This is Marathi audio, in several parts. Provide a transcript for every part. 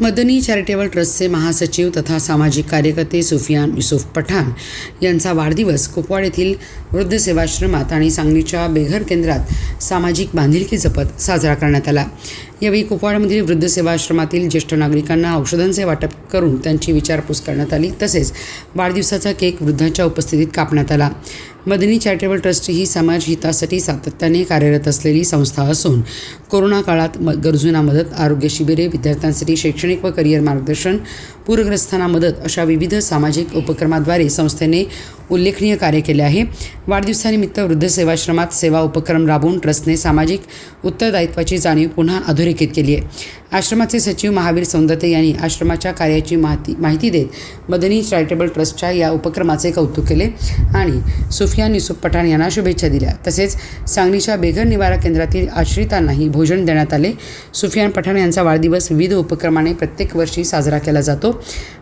मदनी चॅरिटेबल ट्रस्टचे महासचिव तथा सामाजिक कार्यकर्ते सुफियान युसुफ पठाण यांचा वाढदिवस कुपवाड येथील वृद्ध सेवाश्रमात आणि सांगलीच्या बेघर केंद्रात सामाजिक बांधिलकी जपत साजरा करण्यात आला। यावेळी कुपवाडमधील वृद्ध सेवाश्रमातील ज्येष्ठ नागरिकांना औषधांचे वाटप करून त्यांची विचारपूस करण्यात आली। तसेच वाढदिवसाचा केक वृद्धांच्या उपस्थितीत कापण्यात आला। मदनी चॅरिटेबल ट्रस्ट ही समाज हितासाठी सातत्याने कार्यरत असलेली संस्था असून कोरोना काळात गरजूंना मदत, आरोग्य शिबिरे, विद्यार्थ्यांसाठी शैक्षणिक व करिअर मार्गदर्शन, पूरग्रस्तांना मदत अशा विविध सामाजिक उपक्रमाद्वारे संस्थेने उल्लेखनीय कार्य केले आहे। वाढदिवसानिमित्त वृद्ध सेवाश्रमात सेवा उपक्रम राबवून ट्रस्टने सामाजिक उत्तरदायित्वाची जाणीव पुन्हा अधोरेखित केली आहे। आश्रमाचे सचिव महावीर सौंदते यांनी आश्रमाच्या कार्याची माहिती देत मदनी चॅरिटेबल ट्रस्टच्या या उपक्रमाचे कौतुक केले आणि सुफियान युसुफ पठाण यांना शुभेच्छा दिल्या। तसेच सांगलीच्या बेघर निवारा केंद्रातील आश्रितांनाही भोजन देण्यात आले। सुफियान पठाण यांचा वाढदिवस विविध उपक्रमाने प्रत्येक वर्षी साजरा केला जातो।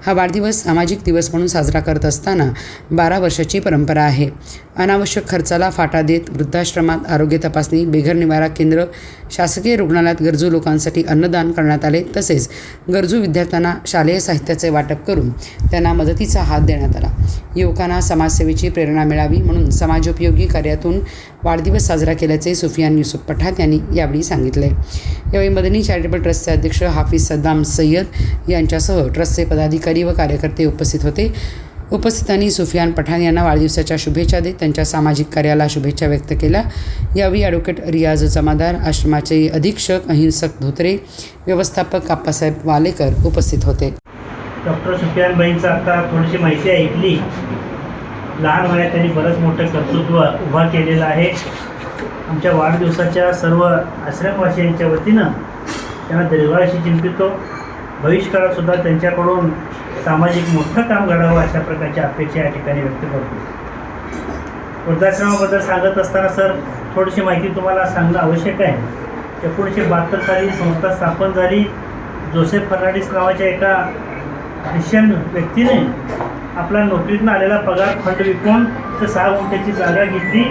हा वाढदिवस सामाजिक दिवस म्हणून साजरा करत असताना 12 वर्षाची परंपरा आहे। अनावश्यक खर्चाला फाटा देत वृद्धाश्रमात आरोग्य तपासणी, बेघर निवारा केंद्र, शासकीय रुग्णालयात गरजू लोकांसाठी अन्नदान करण्यात आले। तसेच गरजू विद्यार्थ्यांना शालेय साहित्याचे वाटप करून त्यांना मदतीचा हात देण्यात आला। युवकांना समाजसेवेची प्रेरणा मिळावी म्हणून समाजोपयोगी कार्यातून वाढदिवस साजरा केल्याचे सुफियान युसुफ पठाण यांनी यावेळी सांगितले। यावेळी मदनी चॅरिटेबल ट्रस्टचे अध्यक्ष हाफिज सद्दाम सय्यद यांच्यासह ट्रस्टचे पदाधिकारी व कार्यकर्ते उपस्थित होते। उपस्थितांनी सुफियान पठाण यांना वाढदिवसाच्या शुभेच्छा देत त्यांच्या सामाजिक कार्याला शुभेच्छा व्यक्त केल्या। यावेळी ॲडव्होकेट रियाज जमादार, आश्रमाचे अधीक्षक अहिंसक धोत्रे, व्यवस्थापक आप्पासाहेब वालेकर उपस्थित होते। डॉक्टर सुफियान भाईंचं आता थोडीशी माहिती ऐकली। लहान वयात त्यांनी बरंच मोठं कर्तृत्व उभा केलेलं आहे। आमच्या वाढदिवसाच्या सर्व आश्रमवासियांच्या वतीनं त्यांना दीर्घायुष्य चिंतितो। भविष्यकाळातसुद्धा त्यांच्याकडून सामाजिक मोठं काम घडावं अशा प्रकारची अपेक्षा या ठिकाणी व्यक्त करतो। वृद्धाश्रमाबद्दल सांगत असताना सर थोडीशी माहिती तुम्हाला सांगणं आवश्यक आहे। 1972 साली संस्था स्थापन झाली। जोसेफ फर्नांडिस नावाच्या एका ख्रिश्चन व्यक्तीने आपला नोकरीतून आलेला पगार फंड विकून तर 6 गुंठ्याची जागा घेतली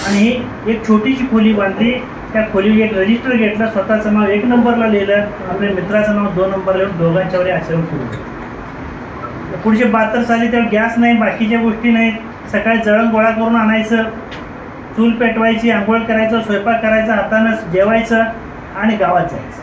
आणि एक छोटीशी खोली बांधली। त्या खोलीवर एक रजिस्टर घेतला, स्वतःचं नाव 1 नंबरला लिहिलं, आपल्या मित्राचं नाव 2 नंबरला लिहून दोघांच्यावर आश्रम सुरू। 1972 साली त्यावर गॅस नाही, बाकीच्या गोष्टी नाहीत। सकाळी जळण गोळा करून आणायचं, चूल पेटवायची, आंघोळ करायचं, स्वयंपाक करायचा, हातानं जेवायचं आणि गावात जायचं।